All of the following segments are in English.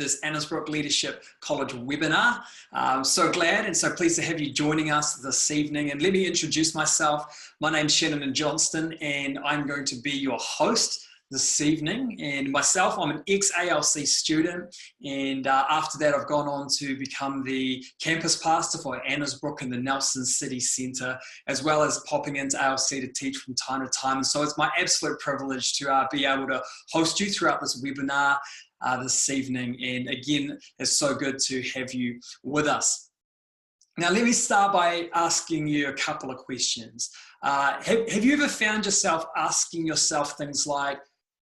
this Annesbrook Leadership College webinar. So glad and so pleased to have you joining us this evening. And let me introduce myself. My name's Shannon Johnston, and I'm going to be your host this evening. And myself, I'm an ex-ALC student, and after that I've gone on to become the campus pastor for Annesbrook in the Nelson City Centre, as well as popping into ALC to teach from time to time. And so it's my absolute privilege to be able to host you throughout this webinar this evening. And again, it's so good to have you with us. Now, let me start by asking you a couple of questions. Have you ever found yourself asking yourself things like,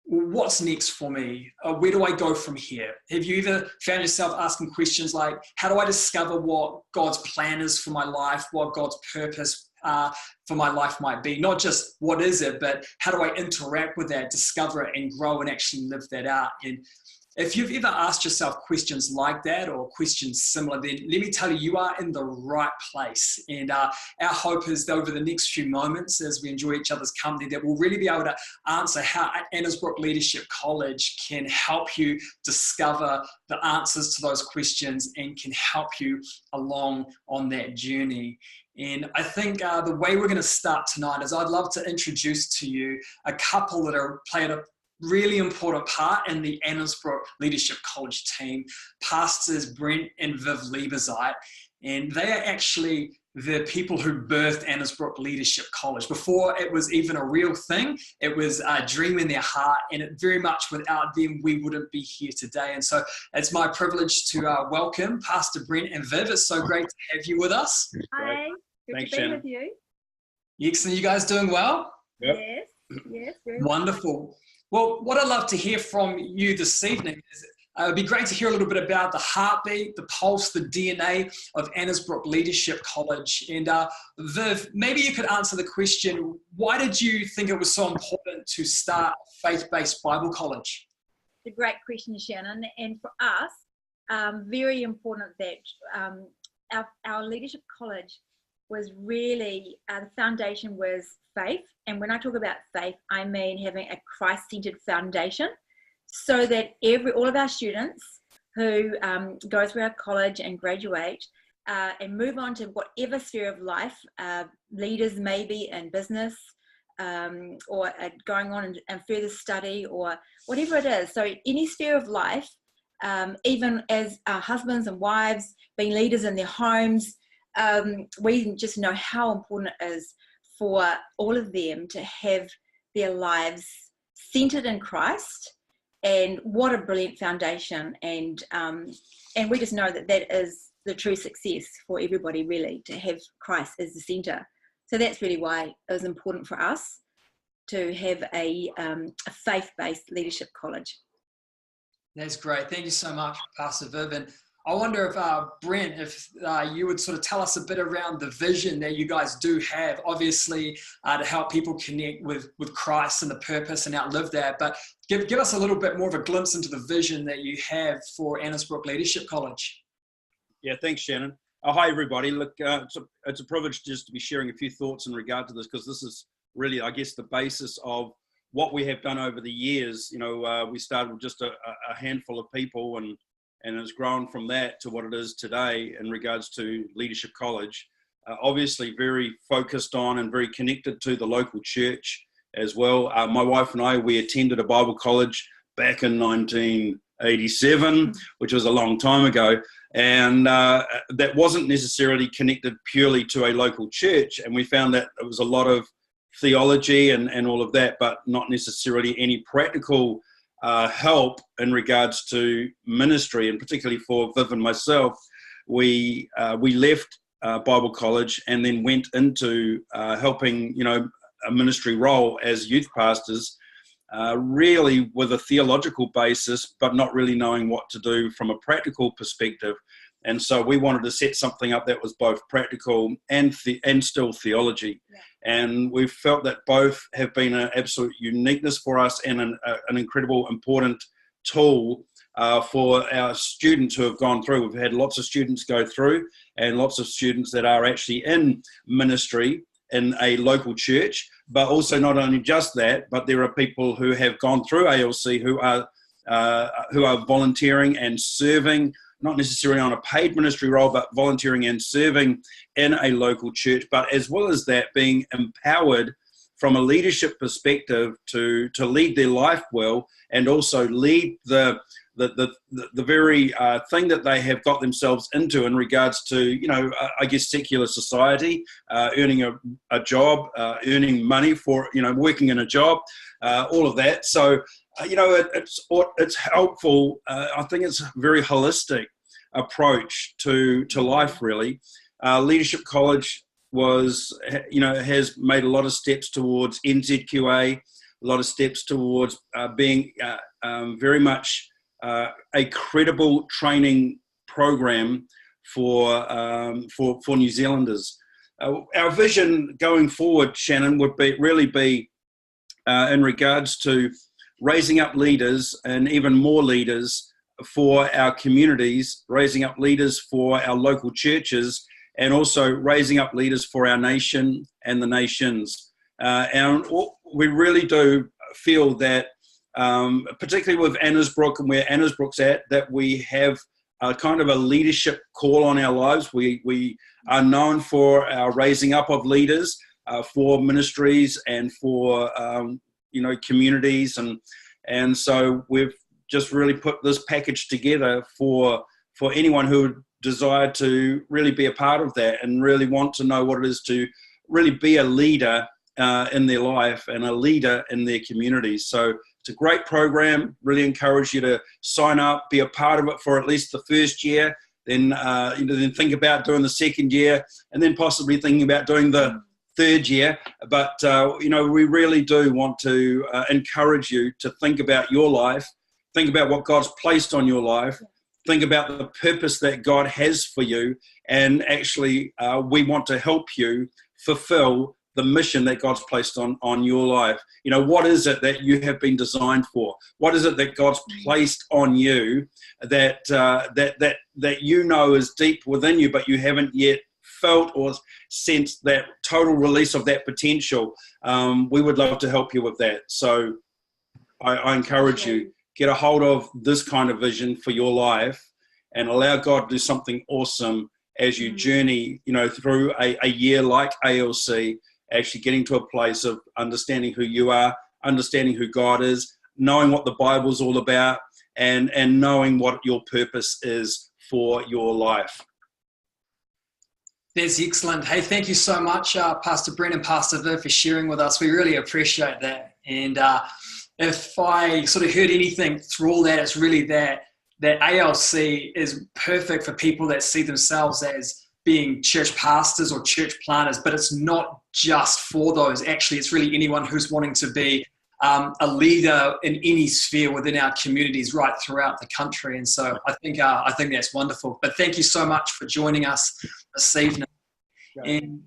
what's next for me? Where do I go from here? Have you ever found yourself asking questions like, how do I discover what God's plan is for my life, what God's purpose for my life might be? Not just what is it, but how do I interact with that, discover it, and grow and actually live that out? And if you've ever asked yourself questions like that or questions similar, then let me tell you, you are in the right place. And our hope is that over the next few moments, as we enjoy each other's company, that we'll really be able to answer how Annesbrook Leadership College can help you discover the answers to those questions and can help you along on that journey. And I think the way we're going to start tonight is I'd love to introduce to you a couple that are playing a really important part in the Annesbrook Leadership College team, Pastors Brent and Viv Lieberzeit. And they are actually the people who birthed Annesbrook Leadership College. Before it was even a real thing, it was a dream in their heart, and it very much without them, we wouldn't be here today. And so it's my privilege to welcome Pastor Brent and Viv. It's so great to have you with us. Hi, good Thanks, to be Shannon. with you. Excellent. You guys doing well? Yep. Yes, very well. Wonderful. Well, what I'd love to hear from you this evening is it'd be great to hear a little bit about the heartbeat, the pulse, the DNA of Annesbrook Leadership College. And Viv, maybe you could answer the question, why did you think it was so important to start a faith-based Bible college? It's a great question, Shannon. And for us, very important that our leadership college was really, the foundation was faith. And when I talk about faith, I mean having a Christ-centered foundation so that all of our students who go through our college and graduate and move on to whatever sphere of life, leaders maybe in business or going on and further study or whatever it is. So any sphere of life, even as husbands and wives being leaders in their homes, we just know how important it is for all of them to have their lives centered in Christ, and what a brilliant foundation. And we just know that is the true success for everybody, really, to have Christ as the center. So that's really why it was important for us to have a faith-based leadership college. That's great. Thank you so much, Pastor Viv. And I wonder if, Brent, if you would sort of tell us a bit around the vision that you guys do have, obviously to help people connect with Christ and the purpose and outlive that, but give us a little bit more of a glimpse into the vision that you have for Annesbrook Leadership College. Yeah, thanks, Shannon. Hi, everybody. Look, it's a privilege just to be sharing a few thoughts in regard to this, because this is really, I guess, the basis of what we have done over the years. You know, we started with just a handful of people, and it's grown from that to what it is today in regards to Leadership College. Obviously very focused on and very connected to the local church as well. My wife and I, we attended a Bible college back in 1987, which was a long time ago. And that wasn't necessarily connected purely to a local church. And we found that it was a lot of theology and all of that, but not necessarily any practical help in regards to ministry. And particularly for Viv and myself, we left Bible college and then went into helping, a ministry role as youth pastors, really with a theological basis, but not really knowing what to do from a practical perspective. And so we wanted to set something up that was both practical and still theology. Yeah. And we felt that both have been an absolute uniqueness for us and an incredible important tool for our students who have gone through. We've had lots of students go through and lots of students that are actually in ministry in a local church, but also not only just that, but there are people who have gone through ALC who are who are volunteering and serving, not necessarily on a paid ministry role, but volunteering and serving in a local church, but as well as that, being empowered from a leadership perspective to lead their life well, and also lead the very thing that they have got themselves into in regards to, I guess, secular society, earning a job, earning money for, working in a job, all of that. So, it's helpful. I think it's a very holistic approach to life, really. Leadership College has made a lot of steps towards NZQA, a lot of steps towards being very much a credible training program for New Zealanders. Our vision going forward, Shannon, would really be in regards to raising up leaders and even more leaders for our communities, raising up leaders for our local churches, and also raising up leaders for our nation and the nations. And we really do feel that, particularly with Annesbrook and where Annesbrook's at, that we have a kind of a leadership call on our lives. We are known for our raising up of leaders for ministries and for communities, and so we've just really put this package together for anyone who would desire to really be a part of that and really want to know what it is to really be a leader in their life and a leader in their communities. So it's a great program. Really encourage you to sign up, be a part of it for at least the first year, then then think about doing the second year, and then possibly thinking about doing the third year. But we really do want to encourage you to think about your life, think about what God's placed on your life, think about the purpose that God has for you, and actually we want to help you fulfill the mission that God's placed on your life. What is it that you have been designed for? What is it that God's placed on you that is deep within you, but you haven't yet felt or sensed that total release of that potential? We would love to help you with that. So I encourage you, get a hold of this kind of vision for your life and allow God to do something awesome as you journey, through a year like ALC, actually getting to a place of understanding who you are, understanding who God is, knowing what the Bible's all about, and knowing what your purpose is for your life. That's excellent. Hey, thank you so much, Pastor Brent and Pastor Viv, for sharing with us. We really appreciate that. And if I sort of heard anything through all that, it's really that ALC is perfect for people that see themselves as being church pastors or church planters, but it's not just for those. Actually, it's really anyone who's wanting to be a leader in any sphere within our communities right throughout the country. And so I think that's wonderful. But thank you so much for joining us this evening. And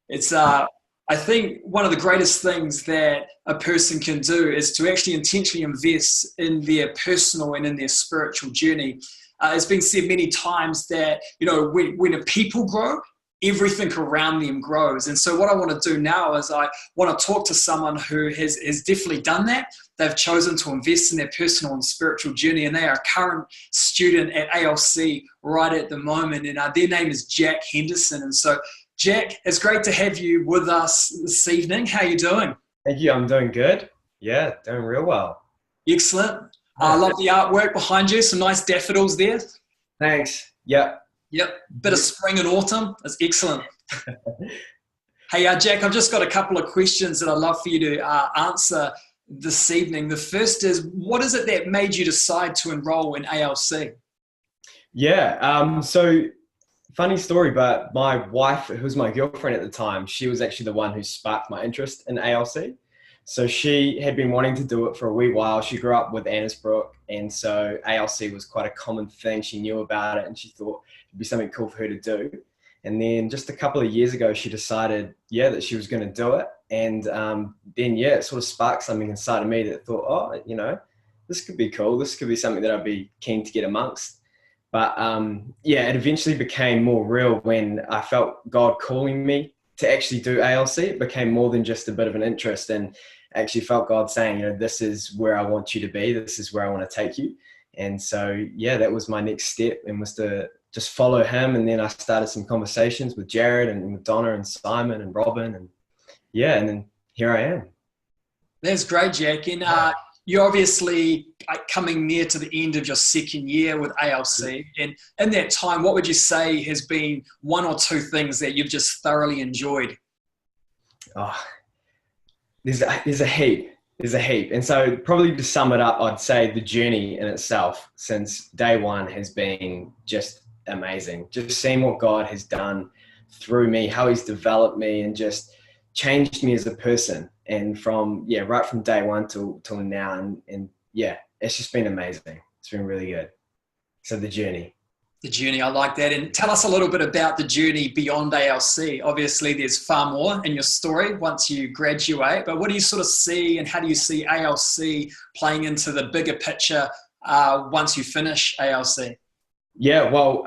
it's I think one of the greatest things that a person can do is to actually intentionally invest in their personal and in their spiritual journey. It's been said many times that, when a people grow, everything around them grows. And so what I want to do now is I want to talk to someone who has definitely done that. They've chosen to invest in their personal and spiritual journey, and they are a current student at ALC right at the moment. And their name is Jack Henderson. And so, Jack, it's great to have you with us this evening. How are you doing? Thank you. I'm doing good. Yeah, doing real well. Excellent. I love the artwork behind you. Some nice daffodils there. Thanks. Yep. Bit of spring and autumn. That's excellent. Hey, Jack, I've just got a couple of questions that I'd love for you to answer this evening. The first is, what is it that made you decide to enroll in ALC? Yeah. So funny story, but my wife, who was my girlfriend at the time, she was actually the one who sparked my interest in ALC. So she had been wanting to do it for a wee while. She grew up with Annesbrook, and so ALC was quite a common thing. She knew about it, and she thought it'd be something cool for her to do. And then just a couple of years ago, she decided, that she was going to do it. And then, it sort of sparked something inside of me that thought, this could be cool. This could be something that I'd be keen to get amongst. But it eventually became more real when I felt God calling me to actually do ALC. It became more than just a bit of an interest. And actually felt God saying, this is where I want you to be. This is where I want to take you. And so, yeah, that was my next step, and was to just follow him. And then I started some conversations with Jared and with Donna and Simon and Robin, and then here I am. That's great, Jack. And you're obviously coming near to the end of your second year with ALC. And in that time, what would you say has been one or two things that you've just thoroughly enjoyed? Oh, there's a heap. There's a heap. And so probably to sum it up, I'd say the journey in itself since day one has been just amazing. Just seeing what God has done through me, how he's developed me and just changed me as a person. And right from day one till now. And it's just been amazing. It's been really good. So the journey. The journey, I like that. And tell us a little bit about the journey beyond ALC. Obviously, there's far more in your story once you graduate, but what do you sort of see, and how do you see ALC playing into the bigger picture once you finish ALC? Yeah, well,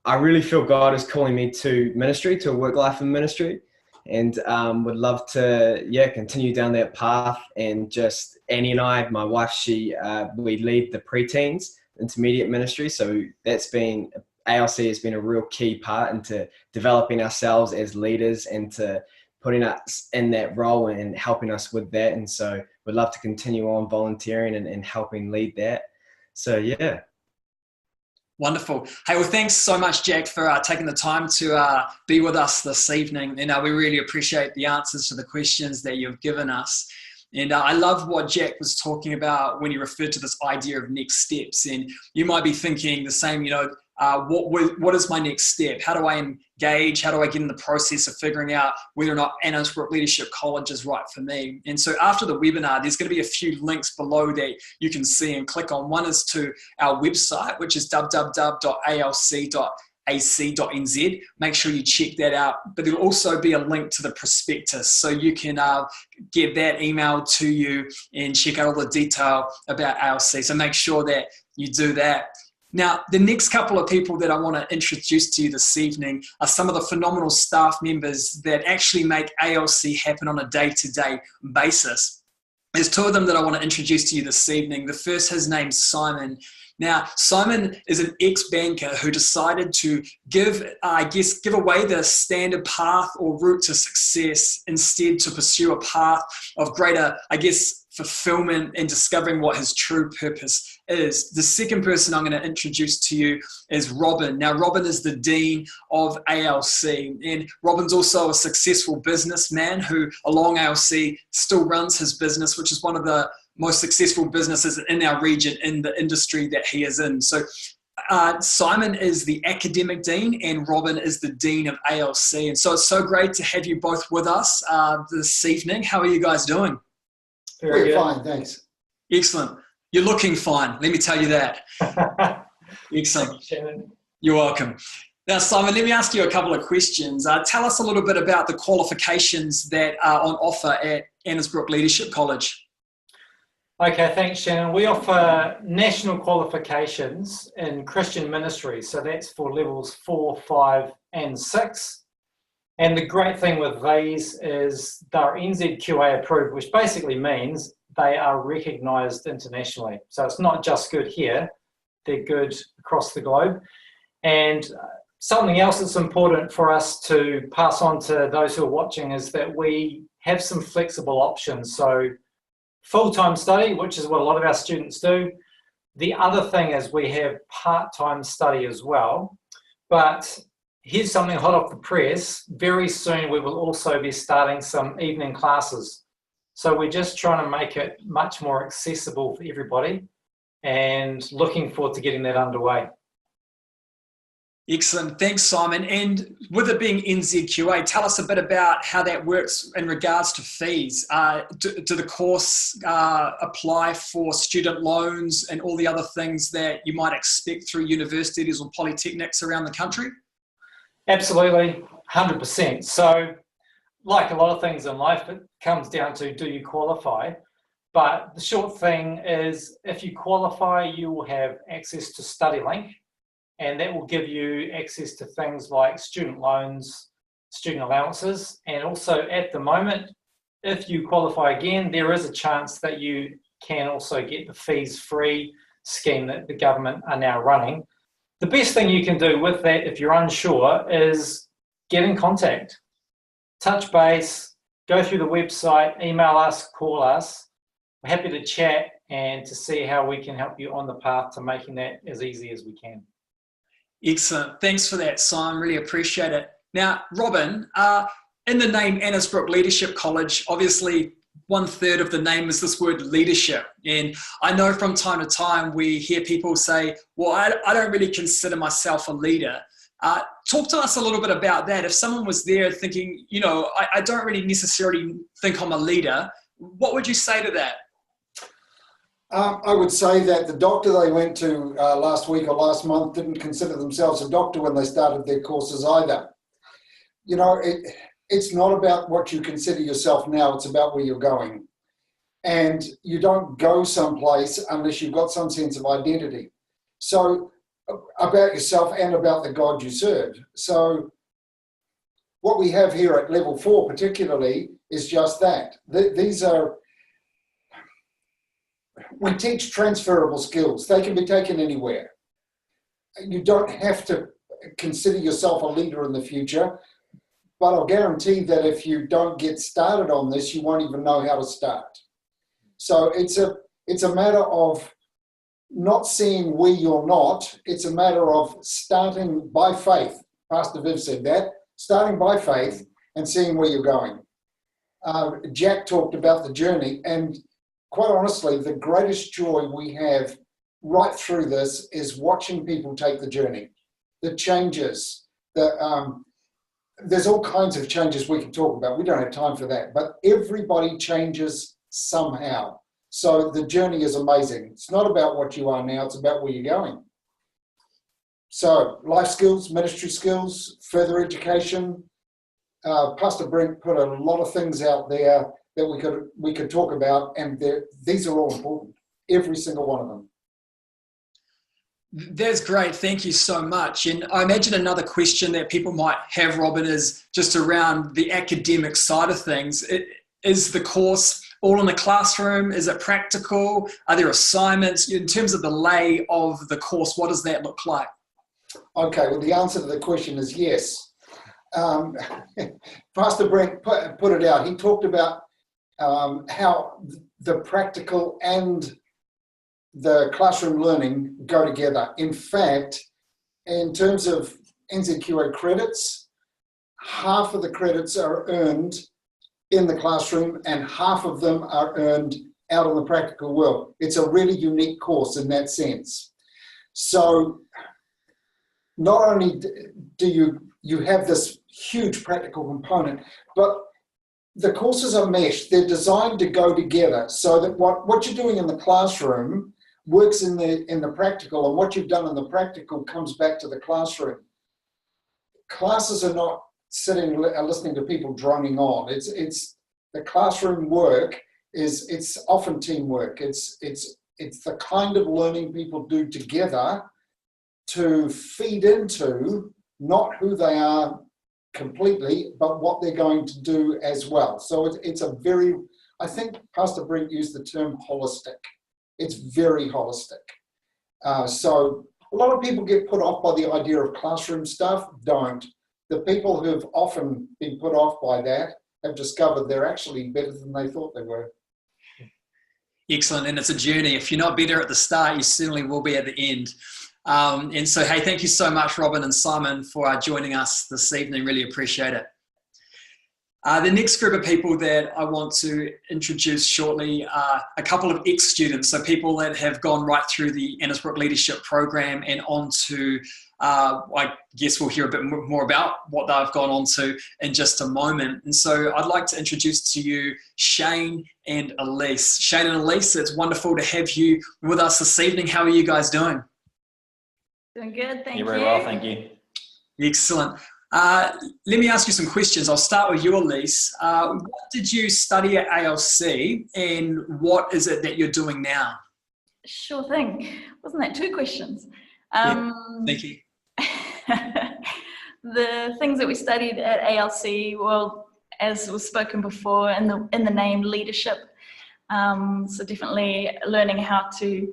I really feel God is calling me to ministry, to a work life in ministry, and would love to, continue down that path. And just Annie and I, my wife, we lead the preteens intermediate ministry. So ALC has been a real key part into developing ourselves as leaders and to putting us in that role and helping us with that. And so we'd love to continue on volunteering and helping lead that. So, yeah. Wonderful. Hey, well, thanks so much, Jack, for taking the time to be with us this evening. And we really appreciate the answers to the questions that you've given us. And I love what Jack was talking about when he referred to this idea of next steps. And you might be thinking the same, what is my next step? How do I engage? How do I get in the process of figuring out whether or not Annesbrook Leadership College is right for me? And so after the webinar, there's going to be a few links below that you can see and click on. One is to our website, which is www.alc.ac.nz. Make sure you check that out. But there'll also be a link to the prospectus, so you can get that emailed to you and check out all the detail about ALC. So make sure that you do that. Now, the next couple of people that I want to introduce to you this evening are some of the phenomenal staff members that actually make ALC happen on a day-to-day basis. There's two of them that I want to introduce to you this evening. The first, his name's Simon. Now, Simon is an ex-banker who decided to give away the standard path or route to success, instead to pursue a path of greater, fulfillment and discovering what his true purpose is. The second person I'm going to introduce to you is Robin. Now, Robin is the Dean of ALC, and Robin's also a successful businessman who, along ALC, still runs his business, which is one of the most successful businesses in our region in the industry that he is in. So Simon is the academic dean and Robin is the dean of ALC. And so it's so great to have you both with us this evening. How are you guys doing? Very good. Fine, thanks. Excellent. You're looking fine, let me tell you that. Excellent. Shannon. You're welcome. Now, Simon, let me ask you a couple of questions. Tell us a little bit about the qualifications that are on offer at Annesbrook Leadership College. Okay, thanks, Shannon. We offer national qualifications in Christian ministry. So that's for levels 4, 5, and 6. And the great thing with these is they're NZQA approved, which basically means they are recognised internationally. So it's not just good here, they're good across the globe. And something else that's important for us to pass on to those who are watching is that we have some flexible options. So full-time study, which is what a lot of our students do. The other thing is we have part-time study as well. But here's something hot off the press. Very soon we will also be starting some evening classes. So we're just trying to make it much more accessible for everybody and looking forward to getting that underway. Excellent. Thanks, Simon. And with it being NZQA, tell us a bit about how that works in regards to fees. Do the course apply for student loans and all the other things that you might expect through universities or polytechnics around the country? Absolutely, 100%. So like a lot of things in life, it comes down to, do you qualify? But the short thing is, if you qualify, you will have access to StudyLink, and that will give you access to things like student loans, student allowances, and also at the moment, if you qualify again, there is a chance that you can also get the fees-free scheme that the government are now running. The best thing you can do with that, if you're unsure, is get in contact. Touch base, go through the website, email us, call us. We're happy to chat and to see how we can help you on the path to making that as easy as we can. Excellent. Thanks for that, Simon. Really appreciate it. Now, Robin, in the name Annesbrook Leadership College, obviously 1/3 of the name is this word leadership. And I know from time to time we hear people say, well, I don't really consider myself a leader. Talk to us a little bit about that. If someone was there thinking, you know, I don't really necessarily think I'm a leader, what would you say to that? I would say that the doctor they went to last week or last month didn't consider themselves a doctor when they started their courses either. You know, it's not about what you consider yourself now, it's about where you're going. And you don't go someplace unless you've got some sense of identity. So about yourself and about the God you serve. So what we have here at level 4 particularly is just that. We teach transferable skills. They can be taken anywhere. You don't have to consider yourself a leader in the future, but I'll guarantee that if you don't get started on this, you won't even know how to start. So it's a matter of not seeing where you're not. It's a matter of starting by faith. Pastor Viv said that, starting by faith and seeing where you're going. Jack talked about the journey, and quite honestly, the greatest joy we have right through this is watching people take the journey, the changes. There's all kinds of changes we can talk about. We don't have time for that, but everybody changes somehow. So the journey is amazing. It's not about what you are now, it's about where you're going. So life skills, ministry skills, further education. Pastor Brent put a lot of things out there that we could talk about, and these are all important, every single one of them. That's great. Thank you so much. And I imagine another question that people might have, Robin, is just around the academic side of things. Is the course all in the classroom? Is it practical? Are there assignments? In terms of the lay of the course, what does that look like? Okay, well, the answer to the question is yes. Pastor Brent put it out. He talked about how the practical and the classroom learning go together. In fact, in terms of NZQA credits, half of the credits are earned in the classroom and half of them are earned out in the practical world. It's a really unique course in that sense. So not only do you have this huge practical component, but the courses are meshed. They're designed to go together so that what you're doing in the classroom works in the practical, and what you've done in the practical comes back to the classroom. Classes are not sitting listening to people droning on. It's the classroom work it's often teamwork. It's the kind of learning people do together to feed into not who they are completely, but what they're going to do as well. So it's a very, I think Pastor Brent used the term holistic. It's very holistic. So a lot of people get put off by the idea of classroom stuff. Don't. The people who've often been put off by that have discovered they're actually better than they thought they were. Excellent. And it's a journey. If you're not better at the start, you certainly will be at the end. And so, hey, thank you so much, Robin and Simon, for joining us this evening. Really appreciate it. The next group of people that I want to introduce shortly are a couple of ex-students, so people that have gone right through the Annesbrook Leadership Program and on to, I guess we'll hear a bit more about what they've gone on to in just a moment. And so I'd like to introduce to you Shane and Elise. Shane and Elise, it's wonderful to have you with us this evening. How are you guys doing? Doing good, thank you. Very well, thank you. Excellent. Let me ask you some questions. I'll start with you, Elise. What did you study at ALC and what is it that you're doing now? Sure thing. Wasn't that 2 questions? Thank you. The things that we studied at ALC, well, as was spoken before, in the name leadership. So definitely learning how to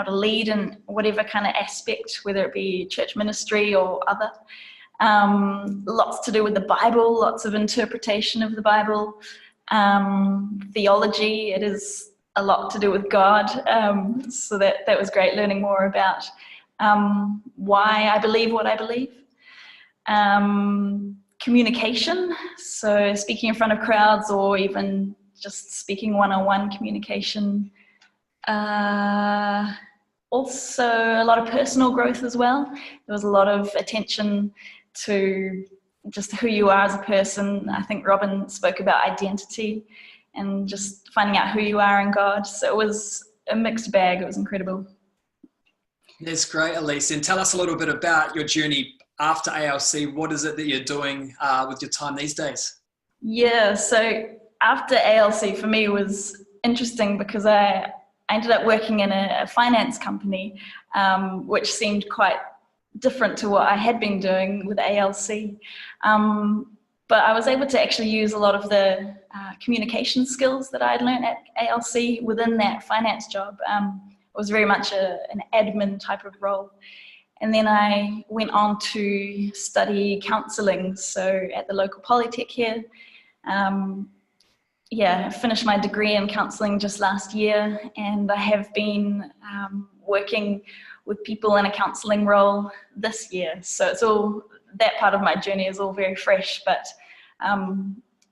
lead in whatever kind of aspect, whether it be church ministry or other. Lots to do with the Bible, lots of interpretation of the Bible, theology. It is a lot to do with God. So that was great, learning more about why I believe what I believe. Communication, so speaking in front of crowds or even just speaking one-on-one communication. Also a lot of personal growth as well. There was a lot of attention to just who you are as a person. I think Robin spoke about identity and just finding out who you are in God. So it was a mixed bag. It was incredible. That's great, Elise. And tell us a little bit about your journey after ALC. What is it that you're doing with your time these days? Yeah, so after ALC for me was interesting because I ended up working in a finance company, which seemed quite different to what I had been doing with ALC. But I was able to actually use a lot of the communication skills that I had learned at ALC within that finance job. It was very much an admin type of role. And then I went on to study counselling, so at the local polytech here. I finished my degree in counselling just last year, and I have been working with people in a counselling role this year. So it's all, that part of my journey is all very fresh, but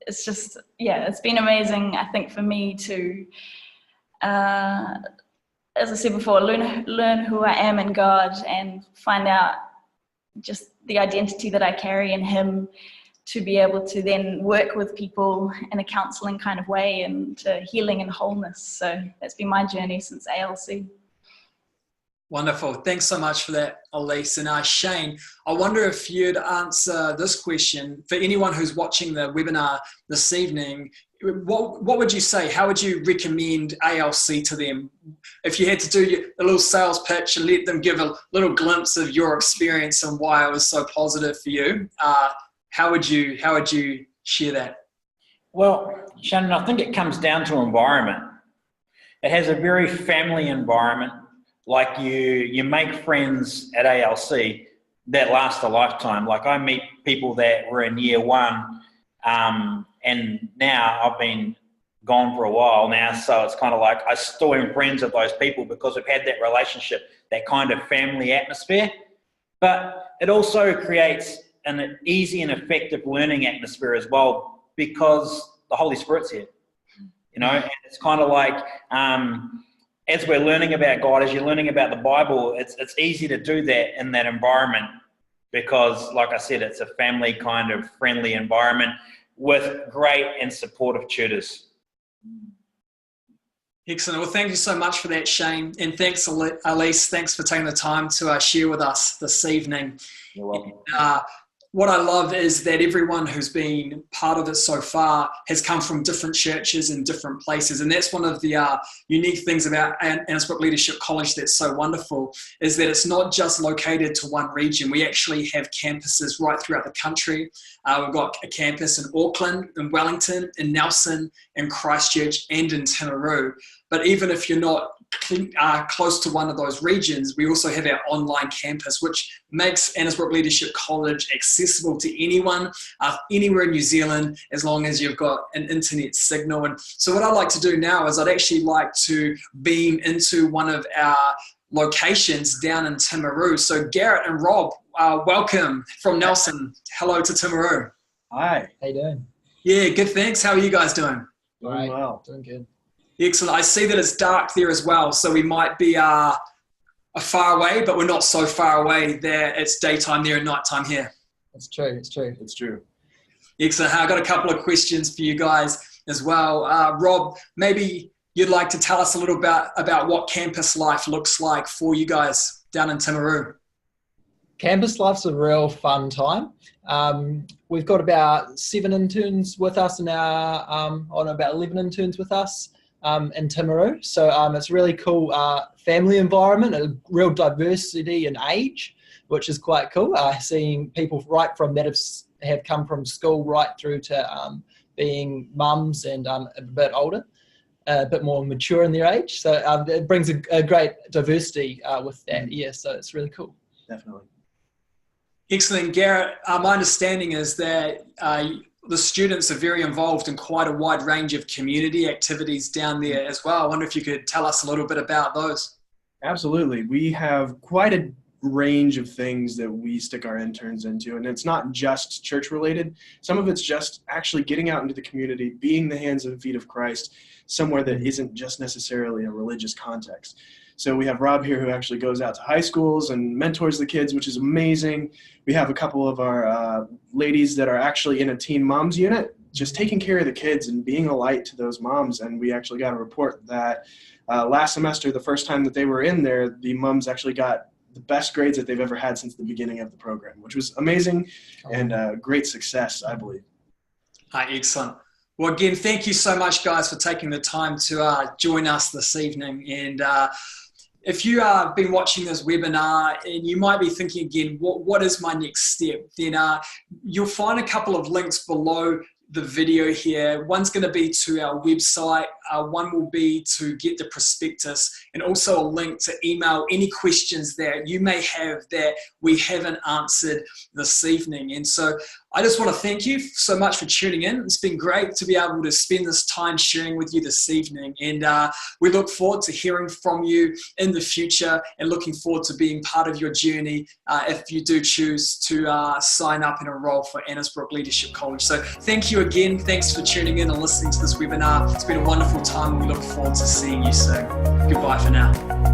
it's just, it's been amazing, I think, for me to, as I said before, learn who I am in God and find out just the identity that I carry in Him, to be able to then work with people in a counselling kind of way and to healing and wholeness. So that's been my journey since ALC. Wonderful. Thanks so much for that, Elise. And Shane, I wonder if you'd answer this question for anyone who's watching the webinar this evening. What would you say? How would you recommend ALC to them? If you had to do a little sales pitch and let them give a little glimpse of your experience and why it was so positive for you, how would you share that? Well, Shannon, I think it comes down to environment. It has a very family environment. Like you make friends at ALC that last a lifetime. Like I meet people that were in year one, and now I've been gone for a while now. So it's kind of like I still am friends with those people because we've had that relationship, that kind of family atmosphere. But it also creates an easy and effective learning atmosphere as well, because the Holy Spirit's here, and it's kind of like, as we're learning about God, as you're learning about the Bible, it's easy to do that in that environment because, like I said, it's a family kind of friendly environment with great and supportive tutors. Excellent. Well, thank you so much for that, Shane. And thanks, Elise. Thanks for taking the time to share with us this evening. You're welcome. What I love is that everyone who's been part of it so far has come from different churches and different places. And that's one of the unique things about Annesbrook Leadership College that's so wonderful, is that it's not just located to one region. We actually have campuses right throughout the country. We've got a campus in Auckland, in Wellington, in Nelson, in Christchurch, and in Timaru. But even if you're not close to one of those regions, we also have our online campus, which makes Annesbrook Leadership College accessible to anyone, anywhere in New Zealand, as long as you've got an internet signal. And so what I'd like to do now is I'd actually like to beam into one of our locations down in Timaru. So Garrett and Rob, welcome from Nelson. Hello to Timaru. Hi. How you doing? Yeah, good, thanks. How are you guys doing? Doing well. Doing good. Excellent. I see that it's dark there as well, so we might be far away, but we're not so far away there. It's daytime there and nighttime here. It's true. It's true. It's true. Excellent. I've got a couple of questions for you guys as well. Rob, maybe you'd like to tell us a little about what campus life looks like for you guys down in Timaru. Campus life's a real fun time. We've got about 7 interns with us and about 11 interns with us. In Timaru. So it's a really cool family environment, a real diversity in age, which is quite cool. Seeing people right from that have come from school right through to being mums and a bit older, a bit more mature in their age. So it brings a great diversity with that. Yeah, so it's really cool. Definitely. Excellent. Garrett, my understanding is that the students are very involved in quite a wide range of community activities down there as well. I wonder if you could tell us a little bit about those. Absolutely. We have quite a range of things that we stick our interns into, and it's not just church related. Some of it's just actually getting out into the community, being the hands and feet of Christ somewhere that isn't just necessarily a religious context. So we have Rob here who actually goes out to high schools and mentors the kids, which is amazing. We have a couple of our ladies that are actually in a teen moms unit, just taking care of the kids and being a light to those moms. And we actually got a report that last semester, the first time that they were in there, the moms actually got the best grades that they've ever had since the beginning of the program, which was amazing and great success, I believe. Excellent. Well, again, thank you so much, guys, for taking the time to join us this evening. And if you have been watching this webinar and you might be thinking again, what is my next step? Then you'll find a couple of links below the video here. One's going to be to our website, one will be to get the prospectus, and also a link to email any questions that you may have that we haven't answered this evening. And so I just want to thank you so much for tuning in. It's been great to be able to spend this time sharing with you this evening, and we look forward to hearing from you in the future and looking forward to being part of your journey if you do choose to sign up and enroll for Annesbrook Leadership College. So thank you again. Thanks for tuning in and listening to this webinar. It's been a wonderful time, and we look forward to seeing you soon. Goodbye for now.